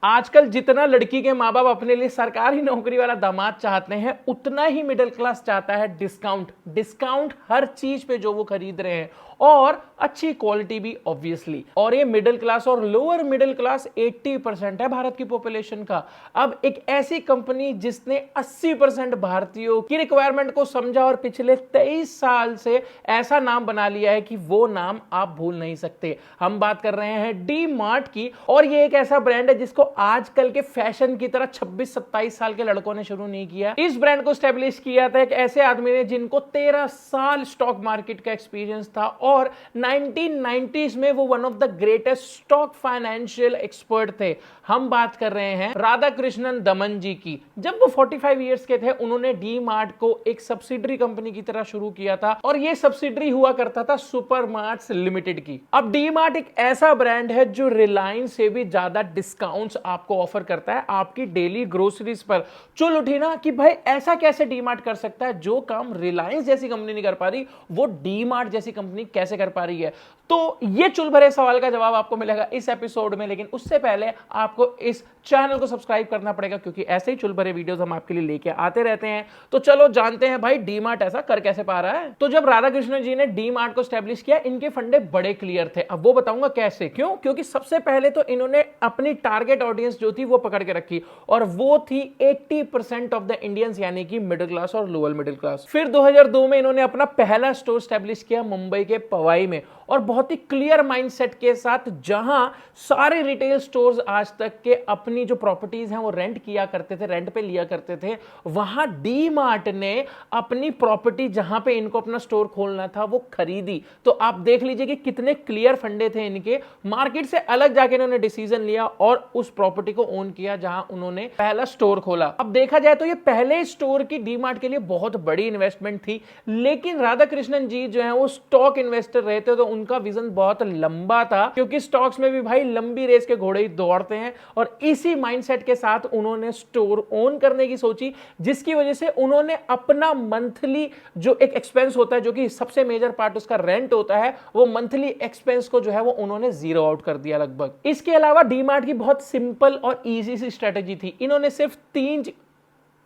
आजकल जितना लड़की के माँ बाप अपने लिए सरकारी नौकरी वाला दामाद चाहते हैं, उतना ही मिडिल क्लास चाहता है डिस्काउंट। डिस्काउंट हर चीज पे जो वो खरीद रहे हैं, और अच्छी क्वालिटी भी ऑब्वियसली। और ये मिडिल क्लास और लोअर मिडिल क्लास 80% है भारत की पॉपुलेशन का। अब एक ऐसी कंपनी जिसने 80% भारतीयों की रिक्वायरमेंट को समझा और पिछले 23 साल से ऐसा नाम बना लिया है कि वो नाम आप भूल नहीं सकते। हम बात कर रहे हैं डी मार्ट की, और ये एक ऐसा ब्रांड है जिसको आजकल के फैशन की तरह 26-27 साल के लड़कों ने शुरू नहीं किया। इस ब्रांड को स्टैब्लिश किया था एक ऐसे आदमी ने जिनको 13 साल स्टॉक मार्केट का एक्सपीरियंस था, और 1990s में वो one of the greatest stock financial expert थे। हम बात कर रहे हैं राधा कृष्णन दमन जी की। जब वो 45 इयर्स के थे, उन्होंने डी मार्ट को एक सब्सिडरी कंपनी की तरह शुरू किया था, और ये सब्सिडरी हुआ करता था सुपर मार्ट्स लिमिटेड की। अब डी मार्ट एक ऐसा ब्रांड है जो रिलायंस से भी ज्यादा डिस्काउंट्स आपको ऑफर करता है आपकी डेली ग्रोसरीज पर। चुल उठी ना कि भाई ऐसा कैसे डी मार्ट कर सकता है, जो काम रिलायंस जैसी कंपनी नहीं कर पा रही वो डी मार्ट जैसी कंपनी कैसे कर पा रही है। तो ये चुल भरे सवाल का जवाब आपको मिलेगा इस एपिसोड में, लेकिन उससे पहले आपको इस चैनल को सब्सक्राइब करना पड़ेगा, क्योंकि ऐसे ही चुल भरे वीडियोस हम आपके लिए लेके आते रहते हैं। तो चलो जानते हैं भाई डी मार्ट ऐसा कर कैसे पा रहा है। तो जब राधा कृष्णन जी ने डी मार्ट को स्टैब्लिश किया, इनके फंडे बड़े क्लियर थे। अब वो बताऊंगा कैसे, क्यों, क्योंकि सबसे पहले तो इन्होंने अपनी टारगेट ऑडियंस जो थी वो पकड़ के रखी, और वो थी 80% ऑफ द इंडियंस, यानी कि मिडिल क्लास और लोअर मिडिल क्लास। फिर 2002 में इन्होंने अपना पहला स्टोर स्टैब्लिश किया मुंबई के पवाई में, और बहुत ही क्लियर माइंडसेट के साथ, जहां सारे रिटेल स्टोर्स आज तक के अपनी जो प्रॉपर्टीज हैं वो रेंट किया करते थे, रेंट पे लिया करते थे, वहां डी मार्ट ने अपनी प्रॉपर्टी जहां पे इनको अपना स्टोर खोलना था वो खरीदी। तो आप देख लीजिए कि कितने क्लियर फंडे थे इनके। मार्केट से अलग जाके इन्होंने डिसीजन लिया और उस प्रॉपर्टी को ओन किया जहां उन्होंने पहला स्टोर खोला। अब देखा जाए तो ये पहले स्टोर की डी मार्ट के लिए बहुत बड़ी इन्वेस्टमेंट थी, लेकिन राधा कृष्णन जी जो है वो स्टॉक इन्वेस्टर रहे थे, तो उनका विजन बहुत लंबा था, क्योंकि स्टॉक्स में भी भाई लंबी रेस के घोड़े ही दौड़ते हैं। और इसी माइंडसेट के साथ उन्होंने स्टोर ओन करने की सोची, जिसकी वजह से उन्होंने अपना मंथली जो एक एक्सपेंस होता है, जो कि सबसे मेजर पार्ट उसका रेंट होता है, वो मंथली एक्सपेंस को जो है वो उन्होंने जीरो आउट कर दिया लगभग। इसके अलावा डी मार्ट की बहुत सिंपल और इजी सी स्ट्रेटेजी थी। इन्होंने सिर्फ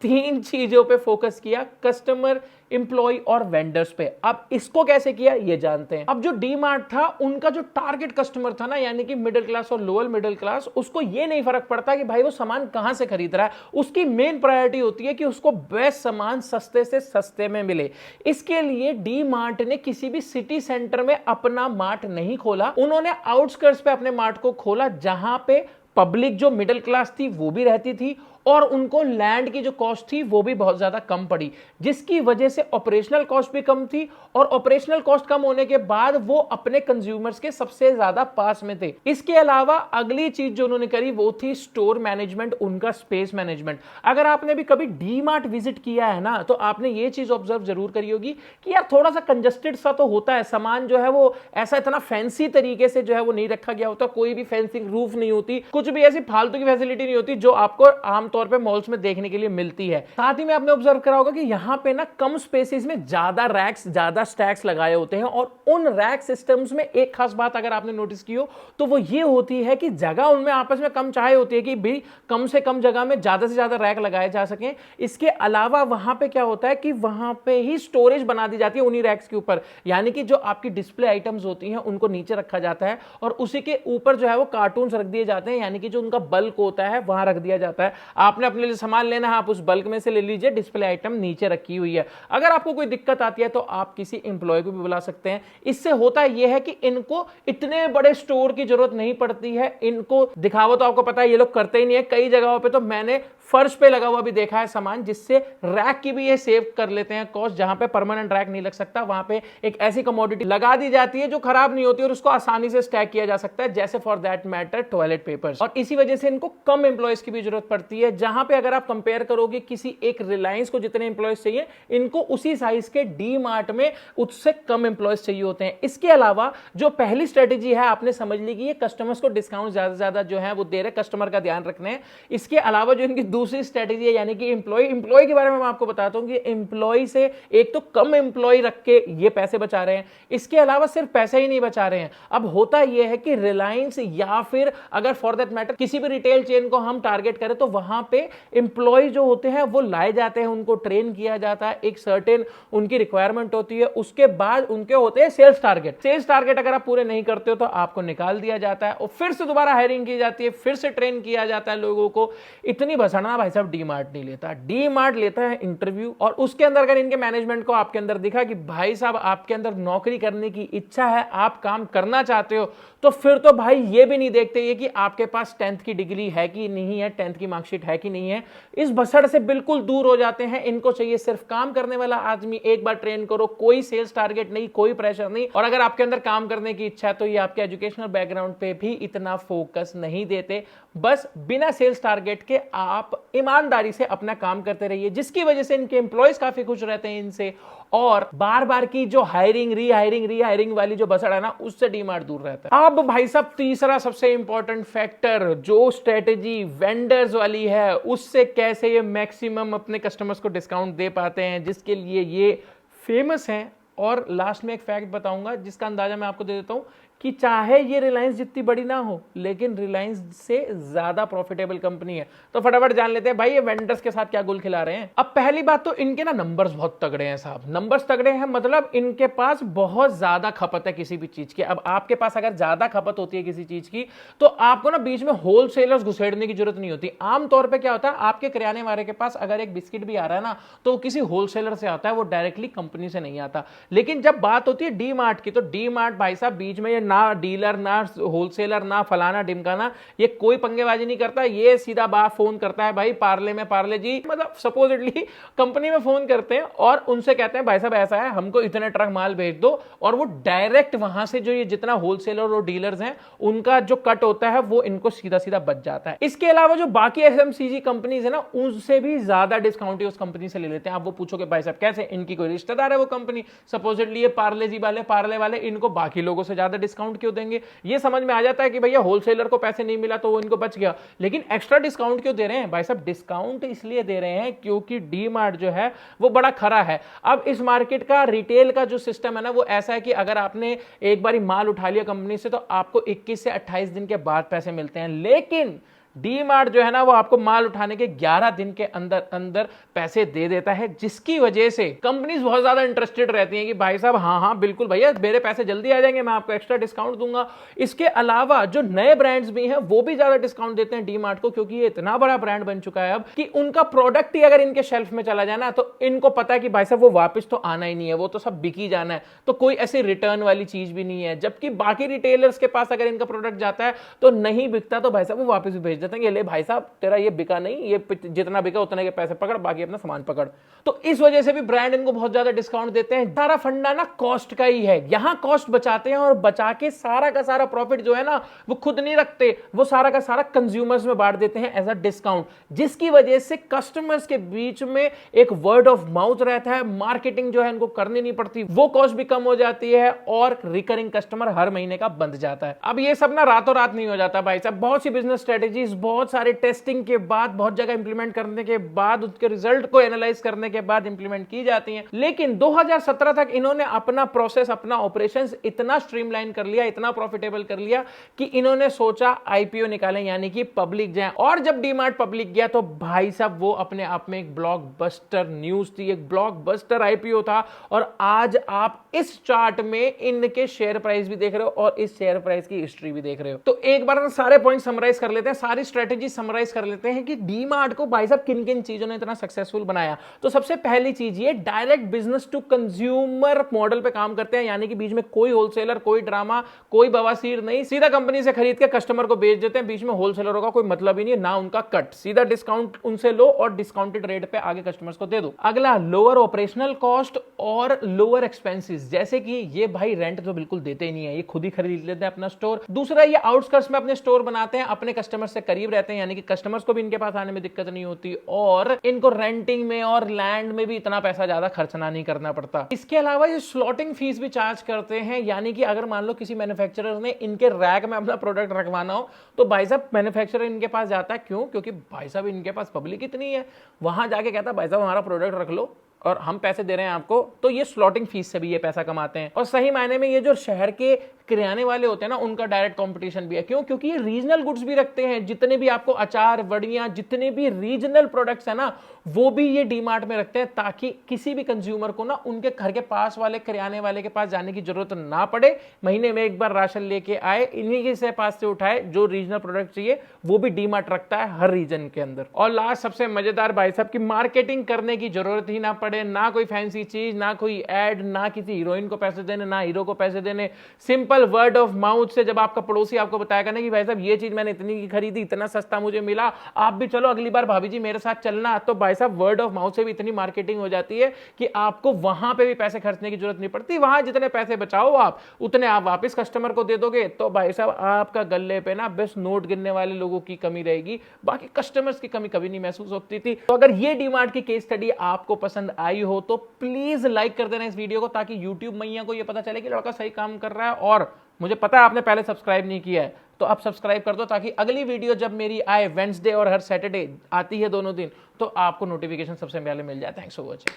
तीन चीजों पे फोकस किया, कस्टमर, एम्प्लॉय और वेंडर्स पे। अब इसको कैसे किया ये जानते हैं। अब जो डी मार्ट था, उनका जो टारगेट कस्टमर था ना, यानी कि मिडिल क्लास और लोअर मिडिल क्लास, उसको ये नहीं फर्क पड़ता कि भाई वो सामान कहां से खरीद रहा है, उसकी मेन प्रायोरिटी होती है कि उसको बेस्ट सामान सस्ते से सस्ते में मिले। इसके लिए डी मार्ट ने किसी भी सिटी सेंटर में अपना मार्ट नहीं खोला, उन्होंने आउटस्कर्ट्स पे अपने मार्ट को खोला, जहां पे पब्लिक जो मिडिल क्लास थी वो भी रहती थी, और उनको लैंड की जो कॉस्ट थी वो भी बहुत ज्यादा कम पड़ी, जिसकी वजह से ऑपरेशनल कॉस्ट भी कम थी, और ऑपरेशनल कॉस्ट कम होने के बाद वो अपने कंज्यूमर्स के सबसे ज्यादा पास में थे। इसके अलावा अगली चीज जो उन्होंने करी वो थी स्टोर मैनेजमेंट, उनका स्पेस मैनेजमेंट। अगर आपने भी कभी डी मार्ट विजिट किया है ना, तो आपने ये चीज ऑब्जर्व जरूर करी होगी कि यार थोड़ा सा कंजस्टेड सा तो होता है, सामान जो है वो ऐसा इतना फैंसी तरीके से जो है वो नहीं रखा गया होता, कोई भी फैंसिंग रूफ नहीं होती, कुछ भी ऐसी फालतू की फैसिलिटी नहीं होती जो आपको आम तौर पे मॉल्स में देखने के लिए मिलती है। साथ ही में आपने ऑब्जर्व करा होगा कि यहां पे ना कम स्पेसेस में ज्यादा रैक्स, ज्यादा स्टैक्स लगाए होते हैं, और उन रैक सिस्टम्स में एक खास बात अगर आपने नोटिस की हो तो वो ये होती है कि जगह उनमें आपस में कम चाहे होती है कि भी कम से कम जगह में ज्यादा से ज्यादा रैक लगाए जा सके। इसके अलावा वहां पे क्या होता है कि वहां पे ही स्टोरेज बना दी जाती है उन्हीं रैक्स के ऊपर, यानी कि जो आपकी डिस्प्ले आइटम्स होती हैं उनको नीचे रखा जाता है, और उसी के ऊपर जो है वो कार्टून्स रख दिए जाते हैं, यानी कि जो उनका बल्क होता है वहां रख दिया जाता है। आपने अपने लिए सामान लेना है, आप उस बल्क में से ले लीजिए, डिस्प्ले आइटम नीचे रखी हुई है। अगर आपको कोई दिक्कत आती है तो आप किसी एम्प्लॉय को भी बुला सकते हैं। इससे होता यह है कि इनको इतने बड़े स्टोर की जरूरत नहीं पड़ती है। इनको दिखावा तो आपको पता है ये लोग करते ही नहीं है, कई जगहों पे तो मैंने फर्श पे लगा हुआ भी देखा है सामान, जिससे रैक की भी ये सेव कर लेते हैं कॉस्ट। जहां पे परमानेंट रैक नहीं लग सकता, वहां पे एक ऐसी कमोडिटी लगा दी जाती है जो खराब नहीं होती और उसको आसानी से स्टैक किया जा सकता है, जैसे for that matter toilet papers. और इसी वजह से इनको कम एम्प्लॉयज की भी जरूरत पड़ती है, जहां पे अगर आप कंपेयर करोगे किसी एक रिलायंस को जितने एम्प्लॉयज चाहिए, इनको उसी साइज के डी मार्ट में उससे कम एम्प्लॉयज चाहिए होते हैं। इसके अलावा जो पहली स्ट्रेटेजी है आपने समझ ली कि ये कस्टमर्स को डिस्काउंट ज्यादा से ज्यादा जो है वो दे रहे, कस्टमर का ध्यान रखने हैं। इसके अलावा जो इनकी दूसरी स्ट्रेटेजी है, यानी कि एम्प्लॉय के बारे में मैं आपको बताता हूं कि एम्प्लॉय से एक तो कम एम्प्लॉय रख के ये पैसे बचा रहे हैं, इसके अलावा सिर्फ पैसे ही नहीं बचा रहे हैं। अब होता यह है कि रिलायंस या फिर अगर फॉर दैट मैटर किसी भी रिटेल चेन को हम टारगेट करें तो वहां पे एम्प्लॉय जो होते हैं वो लाए जाते हैं, उनको ट्रेन किया जाता है, एक सर्टेन उनकी रिक्वायरमेंट होती है, उसके बाद उनके होते हैं सेल्स टारगेट। सेल्स टारगेट अगर आप पूरे नहीं करते हो तो आपको निकाल दिया जाता है और फिर से दोबारा हायरिंग की जाती है, फिर से ट्रेन किया जाता है लोगों को। इतनी भसड़ना भाई साहब डी मार्ट नहीं लेता। डी मार्ट लेता है इंटरव्यू, और उसके अंदर अगर इनके मैनेजमेंट को आपके अंदर दिखा कि भाई साहब आपके अंदर नौकरी करने की इच्छा है, आप काम करना चाहते हो, तो फिर तो भाई ये भी नहीं देखते ये कि आपके पास 10th की डिग्री है कि नहीं है, 10th की मार्कशीट है कि नहीं है। इस भसड़ से बिल्कुल दूर हो जाते हैं। इनको चाहिए सिर्फ काम करने वाला आदमी, एक बार ट्रेन करो, कोई सेल्स टारगेट नहीं, कोई प्रेशर नहीं। और अगर आपके अंदर काम करने की इच्छा है तो ये आपके एजुकेशनल बैकग्राउंड पे भी इतना फोकस नहीं देते। बस बिना सेल्स टारगेट के आप ईमानदारी से अपना काम करते रहिए, जिसकी वजह से इनके एम्प्लॉयज काफी खुश रहते हैं इनसे। और बार बार की जो हायरिंग रीहायरिंग वाली जो बसड़ है ना, उससे डीमार्ट दूर रहता है। अब भाई साहब तीसरा सबसे इंपॉर्टेंट फैक्टर, जो स्ट्रेटेजी वेंडर्स वाली है, उससे कैसे ये मैक्सिमम अपने कस्टमर्स को डिस्काउंट दे पाते हैं, जिसके लिए ये फेमस हैं। और लास्ट में एक फैक्ट बताऊंगा जिसका अंदाजा मैं आपको दे देता हूं कि चाहे ये रिलायंस जितनी बड़ी ना हो, लेकिन रिलायंस से ज्यादा प्रॉफिटेबल कंपनी है। तो फटाफट जान लेते हैं भाई ये वेंडर्स के साथ क्या गुल खिला रहे हैं। अब पहली बात तो इनके ना नंबर्स बहुत तगड़े हैं साहब। नंबर्स तगड़े हैं मतलब इनके पास बहुत ज्यादा खपत है किसी भी चीज की। अब आपके पास अगर ज्यादा खपत होती है किसी चीज की तो आपको ना बीच में होलसेलर्स घुसेड़ने की जरूरत नहीं होती। आमतौर पर क्या होता है, आपके किराने वाले के पास अगर एक बिस्किट भी आ रहा है ना तो वो किसी होलसेलर से आता है, वो डायरेक्टली कंपनी से नहीं आता। लेकिन जब बात होती है डी मार्ट की, तो डी मार्ट भाई साहब बीच में ये ना डीलर ना होलसेलर ना फलाना ढिमकाना, ये कोई पंगेबाजी नहीं करता। ये सीधा बात फोन करता है, भाई पार्ले में पार्ले जी, मतलब सपोजिटली कंपनी में फोन करते हैं और उनसे कहते हैं भाई साहब ऐसा है, हमको इतने ट्रक माल भेज दो, और वो डायरेक्ट वहां से जो ये जितना होलसेलर और डीलर्स हैं उनका जो कट होता है वो इनको सीधा सीधा बच जाता है। इसके अलावा जो बाकी एफएमसीजी कंपनीज है ना, उनसे भी ज्यादा डिस्काउंट उस कंपनी से ले लेते हैं। आप वो पूछोगे भाई साहब कैसे, इनकी कोई रिश्तेदार है वो कंपनी, सपोजिटली ये पार्ले जी वाले पार्ले वाले इनको बाकी लोगों से ज्यादा डिस्काउंट क्यों देंगे। ये समझ में आ जाता है कि भैया होलसेलर को पैसे नहीं मिला तो वो इनको बच गया, लेकिन एक्स्ट्रा डिस्काउंट क्यों दे रहे हैं भाई साहब? डिस्काउंट इसलिए दे रहे हैं क्योंकि डी मार्ट जो है वो बड़ा खरा है। अब इस मार्केट का रिटेल का जो सिस्टम है ना वो ऐसा है कि अगर आपने एक बार माल उठा लिया कंपनी से तो आपको 21 से 28 दिन के बाद पैसे मिलते हैं, लेकिन डी मार्ट जो है ना वो आपको माल उठाने के 11 दिन के अंदर अंदर पैसे दे देता है, जिसकी वजह से कंपनीज बहुत ज्यादा इंटरेस्टेड रहती हैं कि भाई साहब हाँ हाँ बिल्कुल भैया मेरे पैसे जल्दी आ जाएंगे, मैं आपको एक्स्ट्रा डिस्काउंट दूंगा। इसके अलावा जो नए ब्रांड्स भी हैं वो भी ज्यादा डिस्काउंट देते हैं डी मार्ट को, क्योंकि ये इतना बड़ा ब्रांड बन चुका है अब कि उनका प्रोडक्ट ही अगर इनके शेल्फ में चला जाना तो इनको पता है कि भाई साहब वो वापस तो आना ही नहीं है, वो तो सब बिकी जाना है, तो कोई ऐसी रिटर्न वाली चीज भी नहीं है। जबकि बाकी रिटेलर्स के पास अगर इनका प्रोडक्ट जाता है तो नहीं बिकता तो भाई साहब वो वापस भी भेज देते हैं, ले भाई साहब तेरा ये बिका नहीं, ये जितना बिका उतने के पैसे पकड़, बाकी अपना सामान पकड़। तो इस वजह से भी ब्रांड इनको बहुत ज्यादा डिस्काउंट देते हैं। सारा फंडा ना कॉस्ट का ही है, यहां कॉस्ट बचाते हैं और बचा के सारा का सारा प्रॉफिट जो है ना वो खुद नहीं रखते, वो सारा का सारा कंज्यूमर्स में बांट देते हैं एज अ डिस्काउंट, जिसकी वजह से कस्टमर्स के बीच में एक वर्ड ऑफ माउथ रहता है, मार्केटिंग जो है इनको करनी नहीं पड़ती, वो कॉस्ट भी कम हो जाती है और रिकरिंग कस्टमर हर महीने का बंध जाता है। अब ये सब ना रातों रात नहीं हो जाता भाई साहब, बहुत सी बिजनेस स्ट्रेटेजीज, बहुत सारे टेस्टिंग के बाद, बहुत जगह इंप्लीमेंट करने के बाद, उसके रिजल्ट को एनालाइज करने के बाद इंप्लीमेंट की जाती हैं। लेकिन 2017 तक इन्होंने अपना प्रोसेस, अपना ऑपरेशंस इतना स्ट्रीमलाइन कर लिया, इतना प्रॉफिटेबल कर लिया कि इन्होंने सोचा आईपीओ निकालें, यानी कि पब्लिक जाए। और जब डीमार्ट पब्लिक गया तो भाई साहब वो अपने आप में एक ब्लॉकबस्टर न्यूज थी, एक ब्लॉकबस्टर आईपीओ था। और आज आप इस चार्ट में इनके शेयर प्राइस भी देख रहे हो और इस शेयर प्राइस की हिस्ट्री भी देख रहे हो। तो एक बार सारे पॉइंट समराइज कर लेते हैं, सारी स्ट्रेटेजी समराइज कर लेते हैं कि डीमार्ट को भाई साहब किन किन चीजों ने इतना सक्सेसफुल बनाया। तो सबसे पहली चीज ये direct business to consumer model पे काम करते हैं, यानी कि बीच में कोई होलसेलर, कोई ड्रामा, कोई बवासीर नहीं, सीधा कंपनी से खरीद के कस्टमर को बेच देते हैं। बीच में होलसेलरों का कोई मतलब ही नहीं है, ना उनका कट, सीधा डिस्काउंट उनसे लो और डिस्काउंटेड रेट पे आगे कस्टमर्स को दे दो। अगला लोअर ऑपरेशनल कॉस्ट और लोअर एक्सपेंसेस, जैसे कि ये भाई रेंट तो बिल्कुल देते ही नहीं है, ये खुद ही खरीद लेते हैं अपना स्टोर। दूसरा ये आउटस्कर्ट्स में अपने स्टोर बनाते हैं, अपने कस्टमर से करीब रहते हैं, यानी कि कस्टमर्स को भी इनके पास आने में दिक्कत नहीं होती और इनको रेंटिंग में और लैंड में भी इतना पैसा ज्यादा खर्चना नहीं करना पड़ता। इसके अलावा ये स्लॉटिंग फीस भी चार्ज करते हैं, यानी कि अगर मान लो किसी मैन्युफैक्चरर ने इनके रैक में अपना प्रोडक्ट रखवाना हो तो भाई साहब मैन्युफैक्चरर इनके पास जाता है, क्यों? क्योंकि भाई साहब इनके पास पब्लिक इतनी है, वहां जाके कहता है भाई साहब हमारा प्रोडक्ट रख लो और हम पैसे दे रहे हैं आपको, तो ये स्लॉटिंग फीस से भी ये पैसा कमाते हैं। और सही मायने में ये जो शहर के किराने वाले होते हैं ना, उनका डायरेक्ट कंपटीशन भी है। क्यों? क्योंकि ये रीजनल गुड्स भी रखते हैं। जितने भी आपको अचार, वड़ियां, जितने भी रीजनल प्रोडक्ट्स है ना, वो भी ये डीमार्ट में रखते हैं, ताकि किसी भी कंज्यूमर को ना उनके घर के पास वाले किराने वाले के पास जाने की जरूरत ना पड़े। महीने में एक बार राशन लेके आए, इन्हीं के से पास से उठाए। जो रीजनल प्रोडक्ट चाहिए वो भी डीमार्ट रखता है हर रीजन के अंदर। और लास्ट सबसे मजेदार भाई साहब की मार्केटिंग करने की जरूरत ही ना पड़े, ना कोई फैंसी चीज, ना कोई एड, ना किसी हीरोइन को पैसे देने, ना हीरो को पैसे देने। सिंपल वर्ड ऑफ माउथ से जब आपका पड़ोसी आपको बताएगा ना कि भाई साहब ये चीज मैंने इतनी की खरीदी, इतना सस्ता मुझे मिला, आप भी चलो अगली बार भाभी जी मेरे साथ चलना, तो भाई साहब वर्ड ऑफ माउथ से भी इतनी मार्केटिंग हो जाती है कि आपको वहां पे भी पैसे खर्चने की जरूरत नहीं पड़ती। वहां जितने पैसे बचाओ आप, उतने आप वापस कस्टमर को दे दोगे, तो भाई साहब आपका गले पे ना बस नोट गिनने वाले लोगों की कमी रहेगी, बाकी कस्टमर्स की कमी कभी नहीं महसूस होती थी। तो अगर ये डीमार्ट की केस स्टडी आपको पसंद आई हो तो प्लीज लाइक कर देना इस वीडियो को, ताकि यूट्यूब मैया को ये पता चले कि लड़का सही काम कर रहा है। और मुझे पता है आपने पहले सब्सक्राइब नहीं किया है, तो आप सब्सक्राइब कर दो, ताकि अगली वीडियो जब मेरी आए, वेडनेसडे और हर सैटरडे आती है दोनों दिन, तो आपको नोटिफिकेशन सबसे पहले मिल जाए। Thanks for watching.